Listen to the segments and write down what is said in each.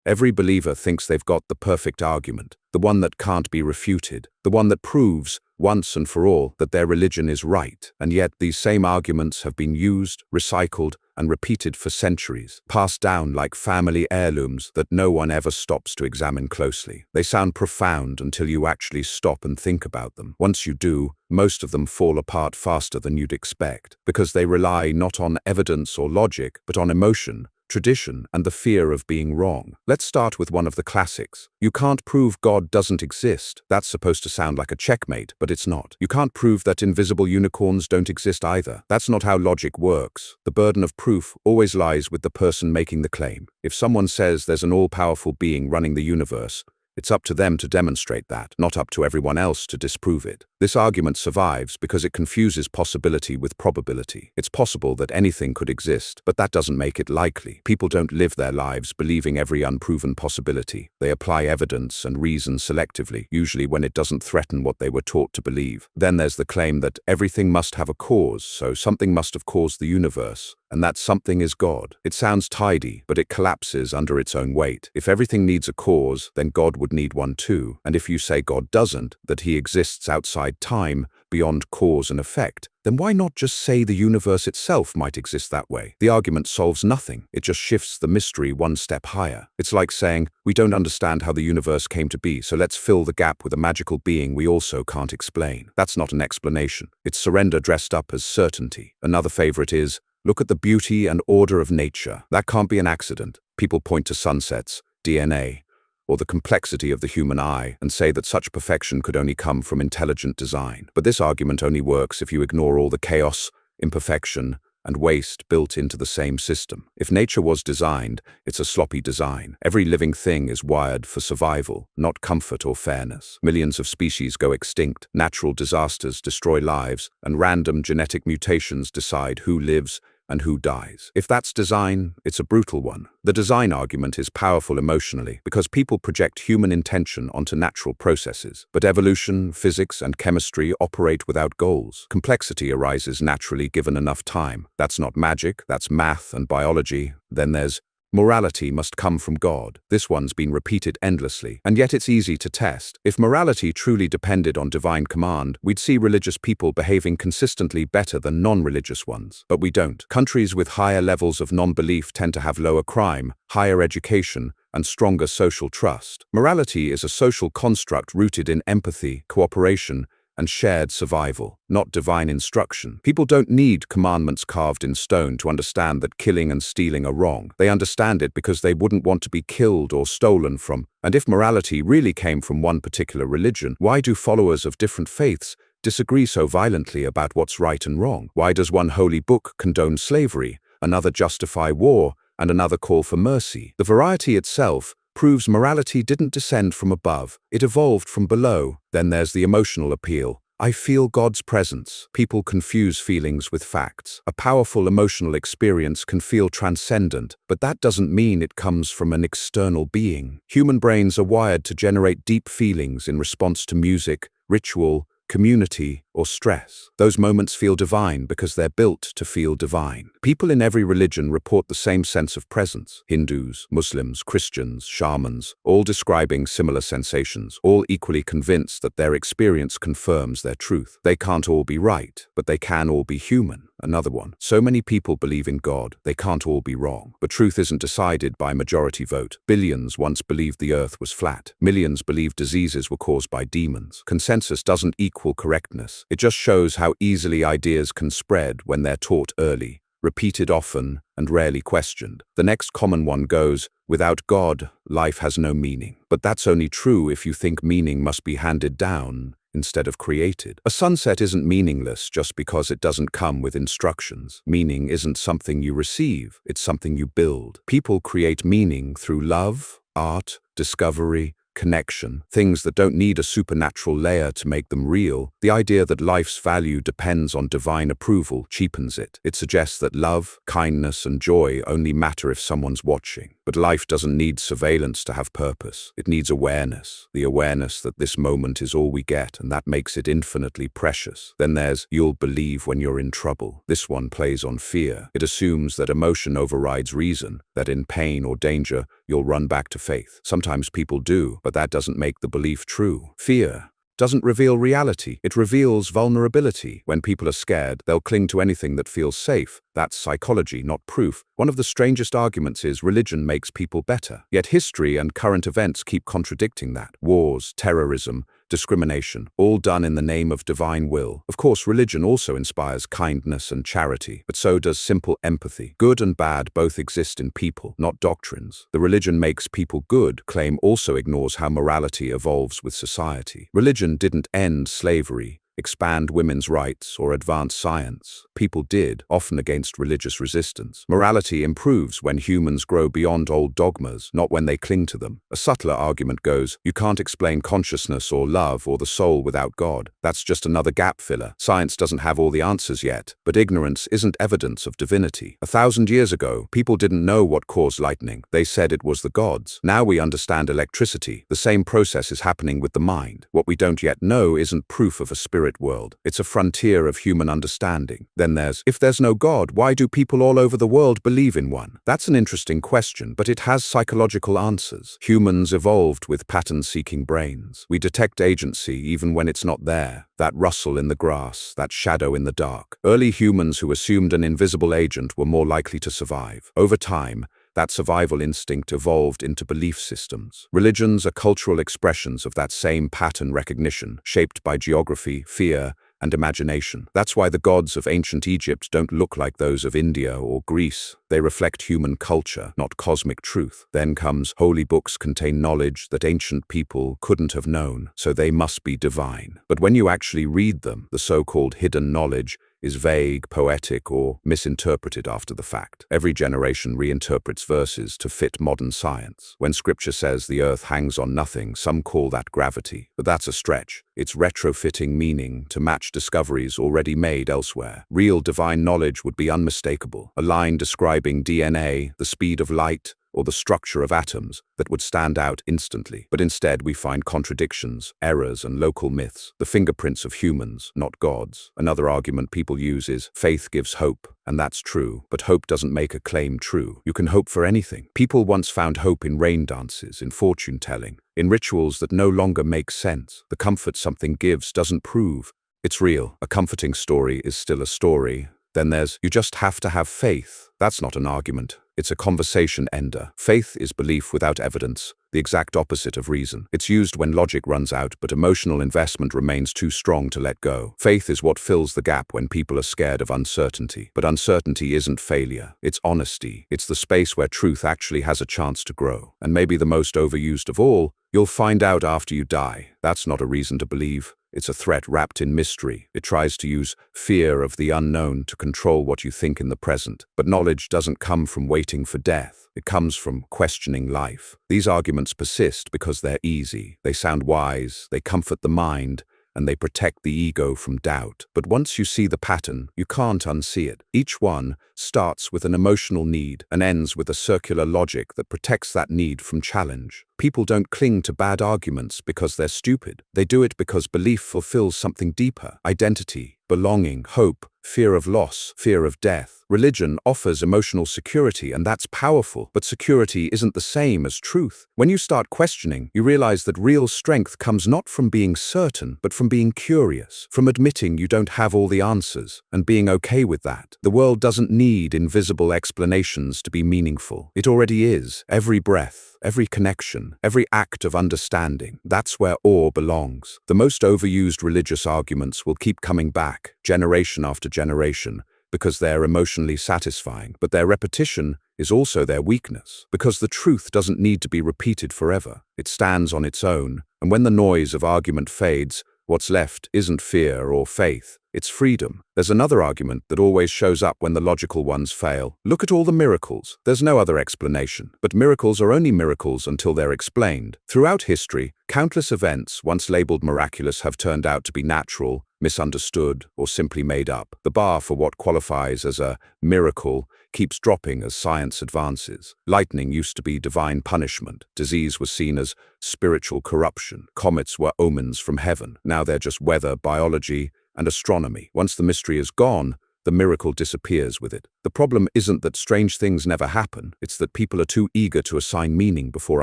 Every believer thinks they've got the perfect argument, the one that can't be refuted, the one that proves, once and for all, that their religion is right. And yet these same arguments have been used, recycled, and repeated for centuries, passed down like family heirlooms that no one ever stops to examine closely. They sound profound until you actually stop and think about them. Once you do, most of them fall apart faster than you'd expect, because they rely not on evidence or logic, but on emotion, tradition, and the fear of being wrong. Let's start with one of the classics. You can't prove God doesn't exist. That's supposed to sound like a checkmate, but it's not. You can't prove that invisible unicorns don't exist either. That's not how logic works. The burden of proof always lies with the person making the claim. If someone says there's an all-powerful being running the universe, it's up to them to demonstrate that, not up to everyone else to disprove it. This argument survives because it confuses possibility with probability. It's possible that anything could exist, but that doesn't make it likely. People don't live their lives believing every unproven possibility. They apply evidence and reason selectively, usually when it doesn't threaten what they were taught to believe. Then there's the claim that everything must have a cause, so something must have caused the universe, and that something is God. It sounds tidy, but it collapses under its own weight. If everything needs a cause, then God would need one too. And if you say God doesn't, that he exists outside time, beyond cause and effect, then why not just say the universe itself might exist that way? The argument solves nothing. It just shifts the mystery one step higher. It's like saying, we don't understand how the universe came to be, so let's fill the gap with a magical being we also can't explain. That's not an explanation. It's surrender dressed up as certainty. Another favorite is, look at the beauty and order of nature. That can't be an accident. People point to sunsets, DNA, or the complexity of the human eye, and say that such perfection could only come from intelligent design. But this argument only works if you ignore all the chaos, imperfection, and waste built into the same system. If nature was designed, it's a sloppy design. Every living thing is wired for survival, not comfort or fairness. Millions of species go extinct, natural disasters destroy lives, and random genetic mutations decide who lives and who dies. If that's design, it's a brutal one. The design argument is powerful emotionally because people project human intention onto natural processes. But evolution, physics, and chemistry operate without goals. Complexity arises naturally given enough time. That's not magic, that's math and biology. Then there's morality must come from God. This one's been repeated endlessly, and yet it's easy to test. If morality truly depended on divine command, we'd see religious people behaving consistently better than non-religious ones. But we don't. Countries with higher levels of non-belief tend to have lower crime, higher education, and stronger social trust. Morality is a social construct rooted in empathy, cooperation, and shared survival, not divine instruction. People don't need commandments carved in stone to understand that killing and stealing are wrong. They understand it because they wouldn't want to be killed or stolen from. And if morality really came from one particular religion, why do followers of different faiths disagree so violently about what's right and wrong? Why does one holy book condone slavery, another justify war, and another call for mercy? The variety itself proves morality didn't descend from above, it evolved from below. Then there's the emotional appeal. I feel God's presence. People confuse feelings with facts. A powerful emotional experience can feel transcendent, but that doesn't mean it comes from an external being. Human brains are wired to generate deep feelings in response to music, ritual, community, or stress. Those moments feel divine because they're built to feel divine. People in every religion report the same sense of presence. Hindus, Muslims, Christians, shamans, all describing similar sensations, all equally convinced that their experience confirms their truth. They can't all be right, but they can all be human. Another one. So many people believe in God, they can't all be wrong. But truth isn't decided by majority vote. Billions once believed the earth was flat. Millions believed diseases were caused by demons. Consensus doesn't equal correctness. It just shows how easily ideas can spread when they're taught early, repeated often, and rarely questioned. The next common one goes, without God, life has no meaning. But that's only true if you think meaning must be handed down instead of created. A sunset isn't meaningless just because it doesn't come with instructions. Meaning isn't something you receive, it's something you build. People create meaning through love, art, discovery, connection, things that don't need a supernatural layer to make them real. The idea that life's value depends on divine approval cheapens it. It suggests that love, kindness, and joy only matter if someone's watching. But life doesn't need surveillance to have purpose. It needs awareness, the awareness that this moment is all we get, and that makes it infinitely precious. Then there's you'll believe when you're in trouble. This one plays on fear. It assumes that emotion overrides reason, that in pain or danger, you'll run back to faith. Sometimes people do, but that doesn't make the belief true. Fear doesn't reveal reality. It reveals vulnerability. When people are scared, they'll cling to anything that feels safe. That's psychology, not proof. One of the strangest arguments is religion makes people better. Yet history and current events keep contradicting that. Wars, terrorism, discrimination, all done in the name of divine will. Of course, religion also inspires kindness and charity, but so does simple empathy. Good and bad both exist in people, not doctrines. The religion makes people good claim also ignores how morality evolves with society. Religion didn't end slavery, expand women's rights, or advance science. People did, often against religious resistance. Morality improves when humans grow beyond old dogmas, not when they cling to them. A subtler argument goes, you can't explain consciousness or love or the soul without God. That's just another gap filler. Science doesn't have all the answers yet, but ignorance isn't evidence of divinity. 1,000 years ago, people didn't know what caused lightning. They said it was the gods. Now we understand electricity. The same process is happening with the mind. What we don't yet know isn't proof of a spirit world. It's a frontier of human understanding. Then there's, if there's no God, why do people all over the world believe in one? That's an interesting question, but it has psychological answers. Humans evolved with pattern-seeking brains. We detect agency even when it's not there. That rustle in the grass, that shadow in the dark. Early humans who assumed an invisible agent were more likely to survive. Over time, that survival instinct evolved into belief systems. Religions are cultural expressions of that same pattern recognition, shaped by geography, fear, and imagination. That's why the gods of ancient Egypt don't look like those of India or Greece. They reflect human culture, not cosmic truth. Then comes, holy books contain knowledge that ancient people couldn't have known, so they must be divine. But when you actually read them, the so-called hidden knowledge is vague, poetic, or misinterpreted after the fact. Every generation reinterprets verses to fit modern science. When scripture says the earth hangs on nothing, some call that gravity. But that's a stretch. It's retrofitting meaning to match discoveries already made elsewhere. Real divine knowledge would be unmistakable. A line describing DNA, the speed of light, or the structure of atoms that would stand out instantly. But instead we find contradictions, errors, and local myths, the fingerprints of humans, not gods. Another argument people use is, faith gives hope, and that's true, but hope doesn't make a claim true. You can hope for anything. People once found hope in rain dances, in fortune-telling, in rituals that no longer make sense. The comfort something gives doesn't prove it's real. A comforting story is still a story. Then there's, you just have to have faith. That's not an argument. It's a conversation ender. Faith is belief without evidence, the exact opposite of reason. It's used when logic runs out, but emotional investment remains too strong to let go. Faith is what fills the gap when people are scared of uncertainty. But uncertainty isn't failure. It's honesty. It's the space where truth actually has a chance to grow. And maybe the most overused of all, you'll find out after you die. That's not a reason to believe. It's a threat wrapped in mystery. It tries to use fear of the unknown to control what you think in the present. But knowledge doesn't come from waiting for death. It comes from questioning life. These arguments persist because they're easy. They sound wise, they comfort the mind, and they protect the ego from doubt. But once you see the pattern, you can't unsee it. Each one starts with an emotional need and ends with a circular logic that protects that need from challenge. People don't cling to bad arguments because they're stupid. They do it because belief fulfills something deeper: identity, belonging, hope, fear of loss, fear of death. Religion offers emotional security, and that's powerful, but security isn't the same as truth. When you start questioning, you realize that real strength comes not from being certain, but from being curious, from admitting you don't have all the answers, and being okay with that. The world doesn't need invisible explanations to be meaningful. It already is. Every breath, every connection, every act of understanding. That's where awe belongs. The most overused religious arguments will keep coming back, generation after generation, because they're emotionally satisfying, but their repetition is also their weakness, because the truth doesn't need to be repeated forever. It stands on its own, and when the noise of argument fades, what's left isn't fear or faith, it's freedom. There's another argument that always shows up when the logical ones fail. Look at all the miracles. There's no other explanation. But miracles are only miracles until they're explained. Throughout history, countless events, once labeled miraculous, have turned out to be natural, misunderstood, or simply made up. The bar for what qualifies as a miracle keeps dropping as science advances. Lightning used to be divine punishment. Disease was seen as spiritual corruption. Comets were omens from heaven. Now they're just weather, biology, and astronomy. Once the mystery is gone, the miracle disappears with it. The problem isn't that strange things never happen, it's that people are too eager to assign meaning before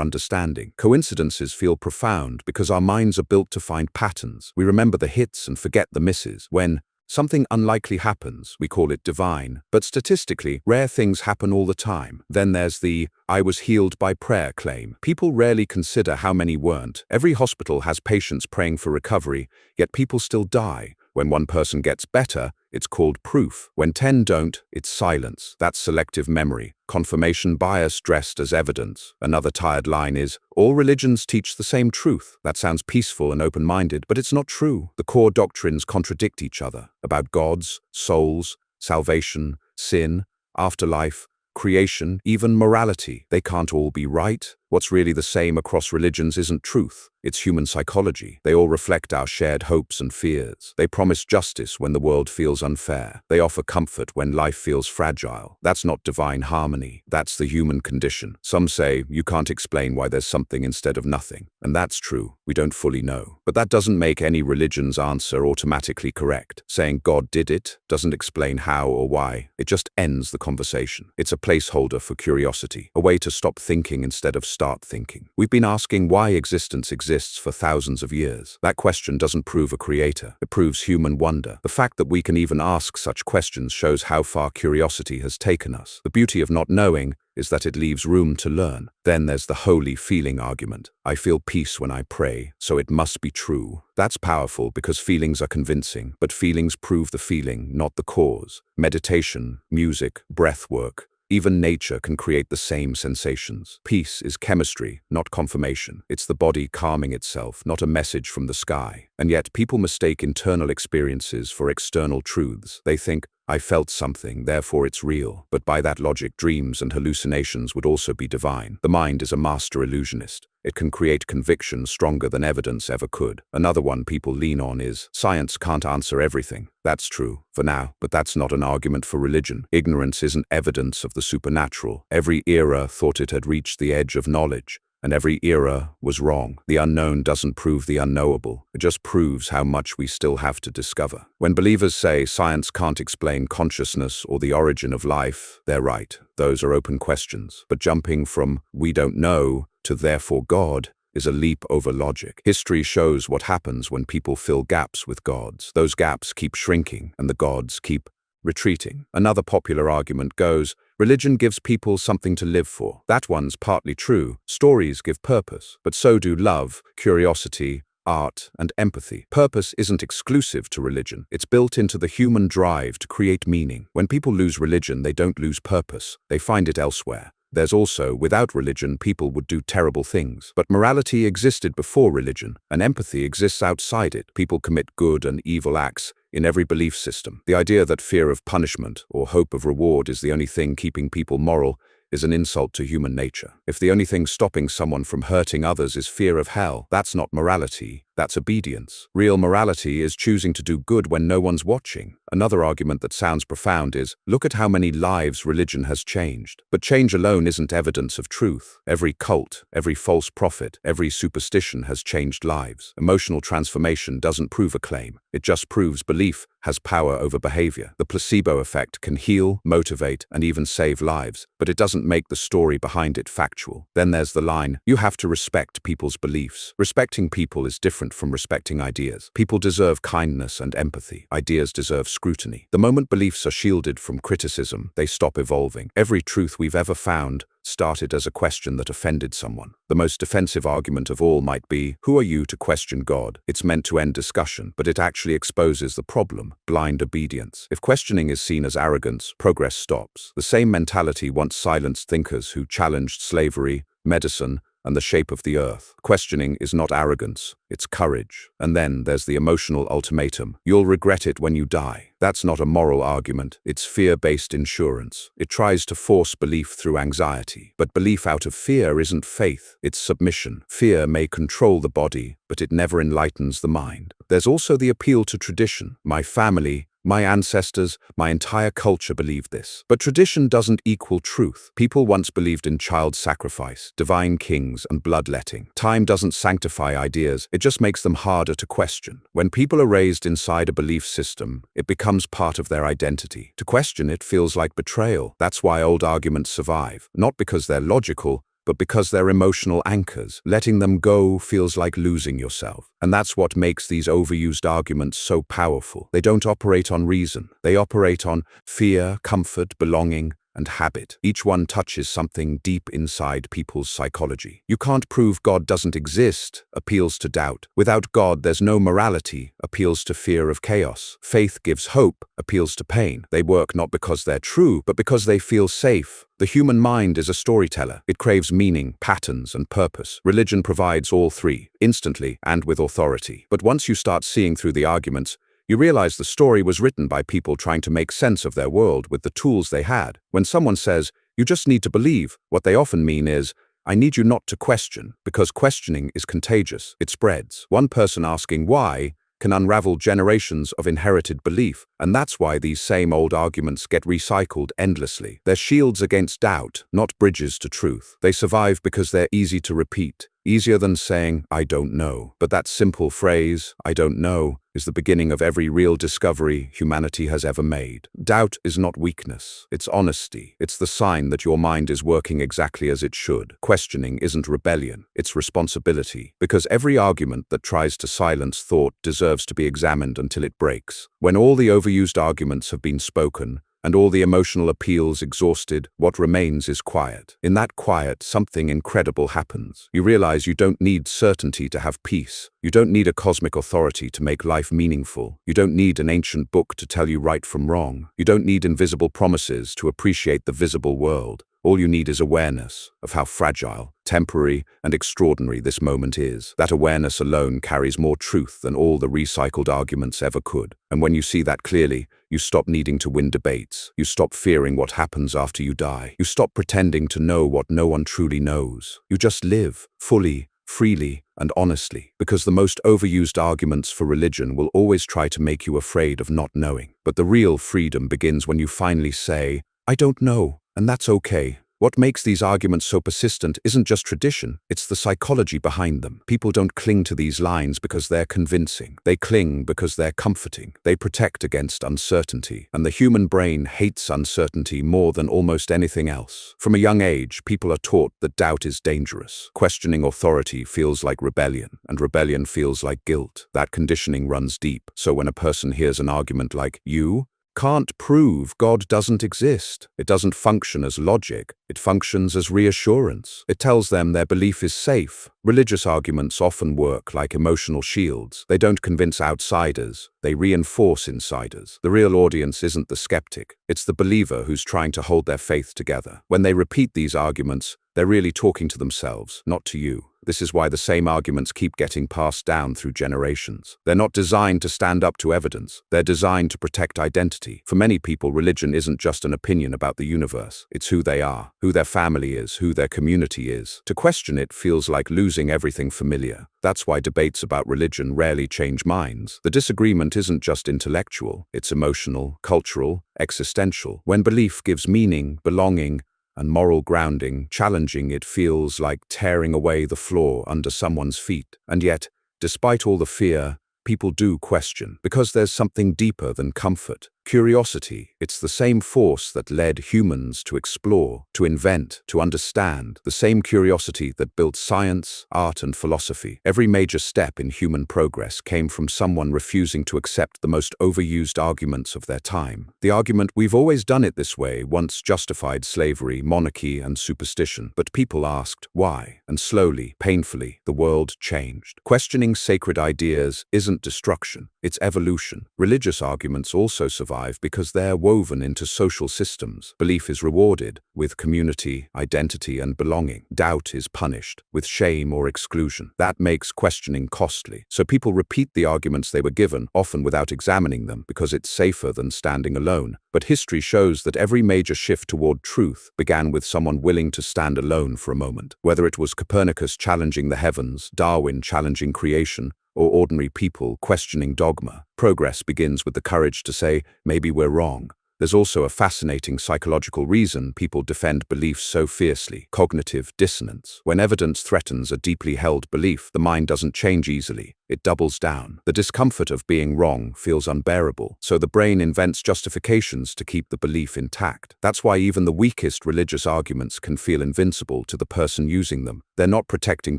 understanding. Coincidences feel profound because our minds are built to find patterns. We remember the hits and forget the misses. When something unlikely happens, we call it divine. But statistically, rare things happen all the time. Then there's the "I was healed by prayer" claim. People rarely consider how many weren't. Every hospital has patients praying for recovery, yet people still die. When one person gets better, it's called proof. When 10 don't, it's silence. That's selective memory. Confirmation bias dressed as evidence. Another tired line is, all religions teach the same truth. That sounds peaceful and open-minded, but it's not true. The core doctrines contradict each other. About gods, souls, salvation, sin, afterlife, creation, even morality. They can't all be right. What's really the same across religions isn't truth. It's human psychology. They all reflect our shared hopes and fears. They promise justice when the world feels unfair. They offer comfort when life feels fragile. That's not divine harmony. That's the human condition. Some say you can't explain why there's something instead of nothing. And that's true. We don't fully know. But that doesn't make any religion's answer automatically correct. Saying God did it doesn't explain how or why. It just ends the conversation. It's a placeholder for curiosity, a way to stop thinking instead of start thinking. We've been asking why existence exists for thousands of years. That question doesn't prove a creator. It proves human wonder. The fact that we can even ask such questions shows how far curiosity has taken us. The beauty of not knowing is that it leaves room to learn. Then there's the holy feeling argument. I feel peace when I pray, so it must be true. That's powerful because feelings are convincing, but feelings prove the feeling, not the cause. Meditation, music, breath work, even nature can create the same sensations. Peace is chemistry, not confirmation. It's the body calming itself, not a message from the sky. And yet people mistake internal experiences for external truths. They think, I felt something, therefore it's real. But by that logic, dreams and hallucinations would also be divine. The mind is a master illusionist. It can create conviction stronger than evidence ever could. Another one people lean on is, science can't answer everything. That's true, for now, but that's not an argument for religion. Ignorance isn't evidence of the supernatural. Every era thought it had reached the edge of knowledge, and every era was wrong. The unknown doesn't prove the unknowable. It just proves how much we still have to discover. When believers say science can't explain consciousness or the origin of life, they're right. Those are open questions. But jumping from "we don't know" to "therefore God" is a leap over logic. History shows what happens when people fill gaps with gods. Those gaps keep shrinking, and the gods keep retreating. Another popular argument goes, religion gives people something to live for. That one's partly true. Stories give purpose, but so do love, curiosity, art, and empathy. Purpose isn't exclusive to religion. It's built into the human drive to create meaning. When people lose religion, they don't lose purpose. They find it elsewhere. There's also, without religion, people would do terrible things. But morality existed before religion, and empathy exists outside it. People commit good and evil acts in every belief system. The idea that fear of punishment or hope of reward is the only thing keeping people moral is an insult to human nature. If the only thing stopping someone from hurting others is fear of hell, that's not morality, that's obedience. Real morality is choosing to do good when no one's watching. Another argument that sounds profound is, look at how many lives religion has changed. But change alone isn't evidence of truth. Every cult, every false prophet, every superstition has changed lives. Emotional transformation doesn't prove a claim. It just proves belief has power over behavior. The placebo effect can heal, motivate, and even save lives, but it doesn't make the story behind it factual. Then there's the line, you have to respect people's beliefs. Respecting people is different from respecting ideas. People deserve kindness and empathy. Ideas deserve scrutiny. The moment beliefs are shielded from criticism, they stop evolving. Every truth we've ever found started as a question that offended someone. The most defensive argument of all might be, who are you to question God? It's meant to end discussion, but it actually exposes the problem, blind obedience. If questioning is seen as arrogance, progress stops. The same mentality once silenced thinkers who challenged slavery, medicine, and the shape of the earth. Questioning is not arrogance, it's courage. And then there's the emotional ultimatum. You'll regret it when you die. That's not a moral argument, it's fear-based insurance. It tries to force belief through anxiety. But belief out of fear isn't faith, it's submission. Fear may control the body, but it never enlightens the mind. There's also the appeal to tradition. My family, My ancestors, my entire culture believed this. But tradition doesn't equal truth. People once believed in child sacrifice, divine kings, and bloodletting. Time doesn't sanctify ideas, it just makes them harder to question. When people are raised inside a belief system, it becomes part of their identity. To question it feels like betrayal. That's why old arguments survive. Not because they're logical, but because they're emotional anchors. Letting them go feels like losing yourself. And that's what makes these overused arguments so powerful. They don't operate on reason. They operate on fear, comfort, belonging, and habit. Each one touches something deep inside people's psychology. You can't prove God doesn't exist, appeals to doubt. Without God, there's no morality, appeals to fear of chaos. Faith gives hope, appeals to pain. They work not because they're true, but because they feel safe. The human mind is a storyteller. It craves meaning, patterns, and purpose. Religion provides all three, instantly and with authority. But once you start seeing through the arguments, you realize the story was written by people trying to make sense of their world with the tools they had. When someone says, "You just need to believe," what they often mean is, "I need you not to question," because questioning is contagious. It spreads. One person asking why can unravel generations of inherited belief, and that's why these same old arguments get recycled endlessly. They're shields against doubt, not bridges to truth. They survive because they're easy to repeat, easier than saying, "I don't know." But that simple phrase, "I don't know," is the beginning of every real discovery humanity has ever made. Doubt is not weakness, it's honesty. It's the sign that your mind is working exactly as it should. Questioning isn't rebellion, it's responsibility. Because every argument that tries to silence thought deserves to be examined until it breaks. When all the overused arguments have been spoken, and all the emotional appeals exhausted, what remains is quiet. In that quiet, something incredible happens. You realize you don't need certainty to have peace. You don't need a cosmic authority to make life meaningful. You don't need an ancient book to tell you right from wrong. You don't need invisible promises to appreciate the visible world. All you need is awareness of how fragile, temporary, and extraordinary this moment is. That awareness alone carries more truth than all the recycled arguments ever could. And when you see that clearly, you stop needing to win debates. You stop fearing what happens after you die. You stop pretending to know what no one truly knows. You just live, fully, freely, and honestly. Because the most overused arguments for religion will always try to make you afraid of not knowing. But the real freedom begins when you finally say, "I don't know," and that's okay. What makes these arguments so persistent isn't just tradition, it's the psychology behind them. People don't cling to these lines because they're convincing. They cling because they're comforting. They protect against uncertainty. And the human brain hates uncertainty more than almost anything else. From a young age, people are taught that doubt is dangerous. Questioning authority feels like rebellion, and rebellion feels like guilt. That conditioning runs deep. So when a person hears an argument like, "You can't prove God doesn't exist," it doesn't function as logic, it functions as reassurance. It tells them their belief is safe. Religious arguments often work like emotional shields. They don't convince outsiders, they reinforce insiders. The real audience isn't the skeptic, it's the believer who's trying to hold their faith together. When they repeat these arguments, they're really talking to themselves, not to you. This is why the same arguments keep getting passed down through generations. They're not designed to stand up to evidence. They're designed to protect identity. For many people, religion isn't just an opinion about the universe. It's who they are, who their family is, who their community is. To question it feels like losing everything familiar. That's why debates about religion rarely change minds. The disagreement isn't just intellectual. It's emotional, cultural, existential. When belief gives meaning, belonging, and moral grounding, challenging it feels like tearing away the floor under someone's feet. And yet, despite all the fear, people do question, because there's something deeper than comfort. Curiosity. It's the same force that led humans to explore, to invent, to understand. The same curiosity that built science, art, and philosophy. Every major step in human progress came from someone refusing to accept the most overused arguments of their time. The argument, "We've always done it this way," once justified slavery, monarchy, and superstition. But people asked, why? And slowly, painfully, the world changed. Questioning sacred ideas isn't destruction, it's evolution. Religious arguments also survive because they're woven into social systems. Belief is rewarded with community, identity, and belonging. Doubt is punished with shame or exclusion. That makes questioning costly. So people repeat the arguments they were given, often without examining them, because it's safer than standing alone. But history shows that every major shift toward truth began with someone willing to stand alone for a moment. Whether it was Copernicus challenging the heavens, Darwin challenging creation, or ordinary people questioning dogma. Progress begins with the courage to say, maybe we're wrong. There's also a fascinating psychological reason people defend beliefs so fiercely: cognitive dissonance. When evidence threatens a deeply held belief, the mind doesn't change easily. It doubles down. The discomfort of being wrong feels unbearable, so the brain invents justifications to keep the belief intact. That's why even the weakest religious arguments can feel invincible to the person using them. They're not protecting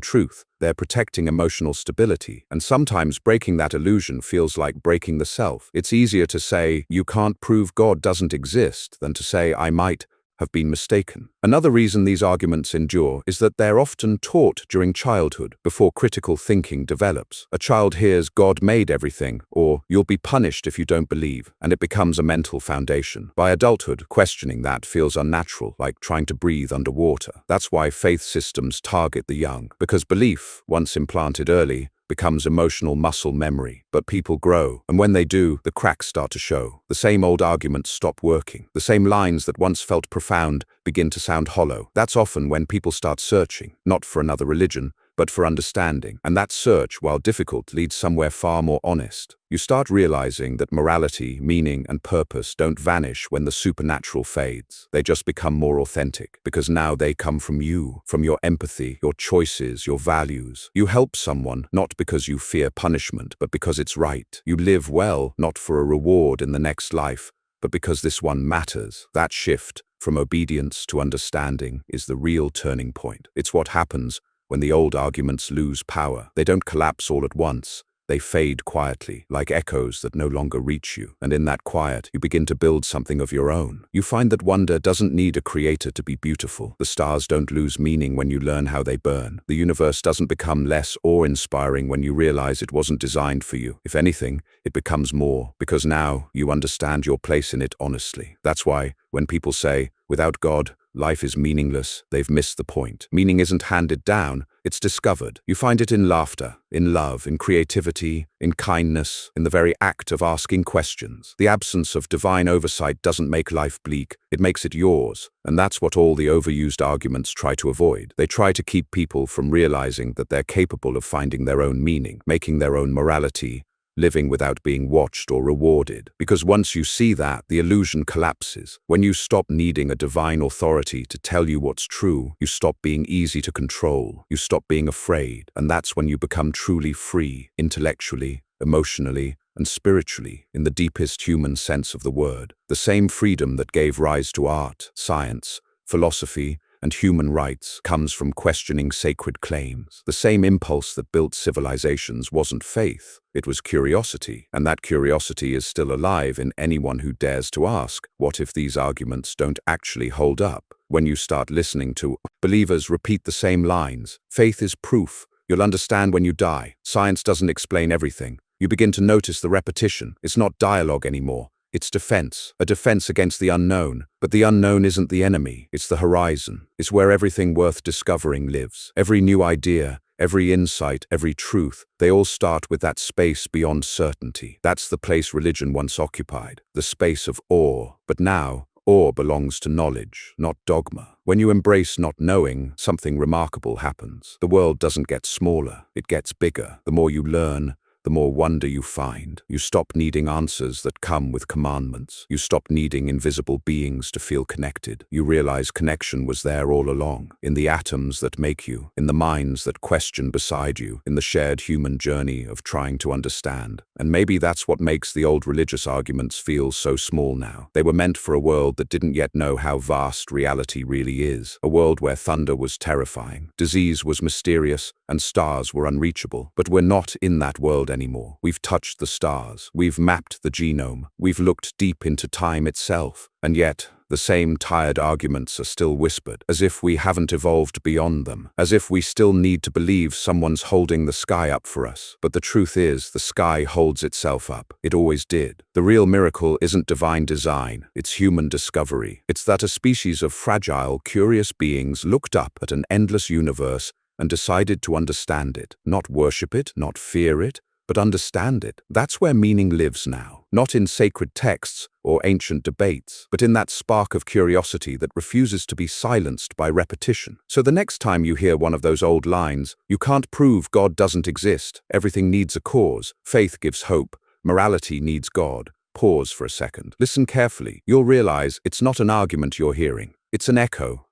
truth, they're protecting emotional stability, and sometimes breaking that illusion feels like breaking the self. It's easier to say, you can't prove God doesn't exist, than to say, I might have been mistaken. Another reason these arguments endure is that they're often taught during childhood, before critical thinking develops. A child hears God made everything, or you'll be punished if you don't believe, and it becomes a mental foundation. By adulthood, questioning that feels unnatural, like trying to breathe underwater. That's why faith systems target the young, because belief, once implanted early, becomes emotional muscle memory. But people grow, and when they do, the cracks start to show. The same old arguments stop working. The same lines that once felt profound begin to sound hollow. That's often when people start searching, not for another religion, but for understanding. And that search, while difficult, leads somewhere far more honest. You start realizing that morality, meaning, and purpose don't vanish when the supernatural fades. They just become more authentic, because now they come from you, from your empathy, your choices, your values. You help someone, not because you fear punishment, but because it's right. You live well, not for a reward in the next life, but because this one matters. That shift, from obedience to understanding, is the real turning point. It's what happens when the old arguments lose power. They don't collapse all at once. They fade quietly, like echoes that no longer reach you. And in that quiet, you begin to build something of your own. You find that wonder doesn't need a creator to be beautiful. The stars don't lose meaning when you learn how they burn. The universe doesn't become less awe-inspiring when you realize it wasn't designed for you. If anything, it becomes more, because now you understand your place in it honestly. That's why, when people say, without God, life is meaningless, they've missed the point. Meaning isn't handed down, it's discovered. You find it in laughter, in love, in creativity, in kindness, in the very act of asking questions. The absence of divine oversight doesn't make life bleak, it makes it yours. And that's what all the overused arguments try to avoid. They try to keep people from realizing that they're capable of finding their own meaning, making their own morality, living without being watched or rewarded. Because once you see that, the illusion collapses. When you stop needing a divine authority to tell you what's true, you stop being easy to control, you stop being afraid, and that's when you become truly free, intellectually, emotionally, and spiritually, in the deepest human sense of the word. The same freedom that gave rise to art, science, philosophy, and human rights comes from questioning sacred claims. The same impulse that built civilizations wasn't faith, it was curiosity, and that curiosity is still alive in anyone who dares to ask, what if these arguments don't actually hold up? When you start listening to believers repeat the same lines, faith is proof, you'll understand when you die, science doesn't explain everything, you begin to notice the repetition. It's not dialogue anymore. It's defense, a defense against the unknown. But the unknown isn't the enemy, it's the horizon. It's where everything worth discovering lives. Every new idea, every insight, every truth, they all start with that space beyond certainty. That's the place religion once occupied, the space of awe. But now, awe belongs to knowledge, not dogma. When you embrace not knowing, something remarkable happens. The world doesn't get smaller, it gets bigger. The more you learn, the more wonder you find. You stop needing answers that come with commandments. You stop needing invisible beings to feel connected. You realize connection was there all along, in the atoms that make you, in the minds that question beside you, in the shared human journey of trying to understand. And maybe that's what makes the old religious arguments feel so small now. They were meant for a world that didn't yet know how vast reality really is. A world where thunder was terrifying, disease was mysterious, and stars were unreachable. But we're not in that world anymore. We've touched the stars, we've mapped the genome, we've looked deep into time itself, and yet the same tired arguments are still whispered, as if we haven't evolved beyond them, as if we still need to believe someone's holding the sky up for us. But the truth is, the sky holds itself up. It always did. The real miracle isn't divine design, it's human discovery. It's that a species of fragile, curious beings looked up at an endless universe and decided to understand it, not worship it, not fear it, but understand it. That's where meaning lives now, not in sacred texts or ancient debates, but in that spark of curiosity that refuses to be silenced by repetition. So the next time you hear one of those old lines, "You can't prove God doesn't exist, everything needs a cause, faith gives hope, morality needs God," pause for a second. Listen carefully. You'll realize it's not an argument you're hearing. It's an echo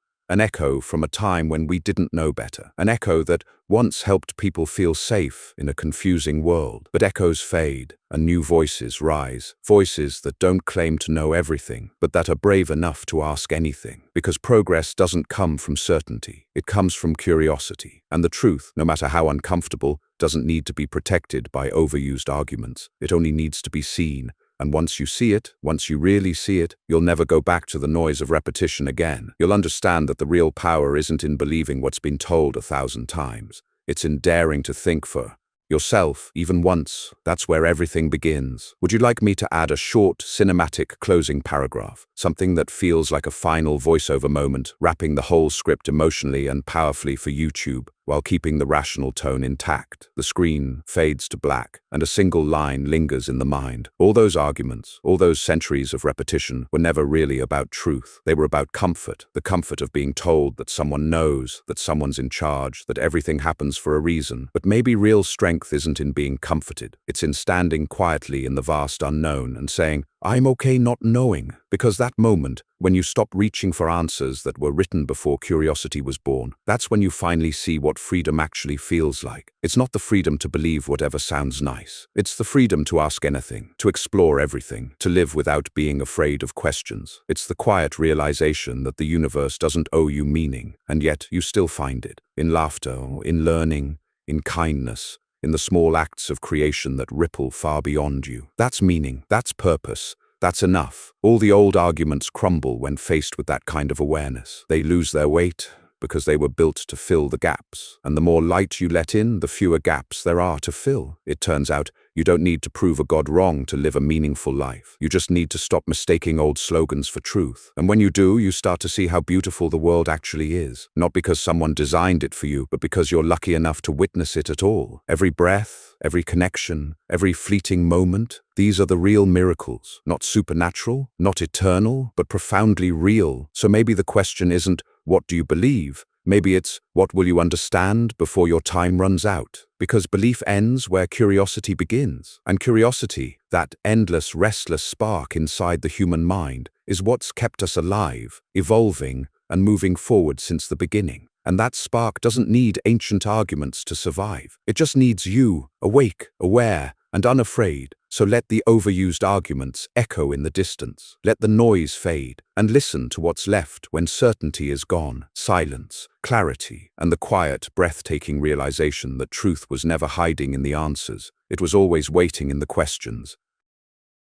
from a time when we didn't know better. An echo that once helped people feel safe in a confusing world. But echoes fade, and new voices rise. Voices that don't claim to know everything, but that are brave enough to ask anything. Because progress doesn't come from certainty. It comes from curiosity. And the truth, no matter how uncomfortable, doesn't need to be protected by overused arguments. It only needs to be seen. And once you see it, once you really see it, you'll never go back to the noise of repetition again. You'll understand that the real power isn't in believing what's been told 1,000 times. It's in daring to think for yourself, even once. That's where everything begins. Would you like me to add a short, cinematic closing paragraph? Something that feels like a final voiceover moment, wrapping the whole script emotionally and powerfully for YouTube, while keeping the rational tone intact. The screen fades to black, and a single line lingers in the mind. All those arguments, all those centuries of repetition were never really about truth. They were about comfort, the comfort of being told that someone knows, that someone's in charge, that everything happens for a reason. But maybe real strength isn't in being comforted. It's in standing quietly in the vast unknown and saying, "I'm okay not knowing," because that moment, when you stop reaching for answers that were written before curiosity was born, that's when you finally see what freedom actually feels like. It's not the freedom to believe whatever sounds nice. It's the freedom to ask anything, to explore everything, to live without being afraid of questions. It's the quiet realization that the universe doesn't owe you meaning, and yet you still find it. In laughter, in learning, in kindness, in the small acts of creation that ripple far beyond you. That's meaning, that's purpose. That's enough. All the old arguments crumble when faced with that kind of awareness. They lose their weight because they were built to fill the gaps. And the more light you let in, the fewer gaps there are to fill. It turns out you don't need to prove a God wrong to live a meaningful life. You just need to stop mistaking old slogans for truth. And when you do, you start to see how beautiful the world actually is. Not because someone designed it for you, but because you're lucky enough to witness it at all. Every breath, every connection, every fleeting moment, these are the real miracles. Not supernatural, not eternal, but profoundly real. So maybe the question isn't, what do you believe? Maybe it's, what will you understand before your time runs out? Because belief ends where curiosity begins. And curiosity, that endless, restless spark inside the human mind, is what's kept us alive, evolving, and moving forward since the beginning. And that spark doesn't need ancient arguments to survive. It just needs you, awake, aware, and unafraid. So let the overused arguments echo in the distance. Let the noise fade, and listen to what's left when certainty is gone. Silence, clarity, and the quiet, breathtaking realization that truth was never hiding in the answers. It was always waiting in the questions.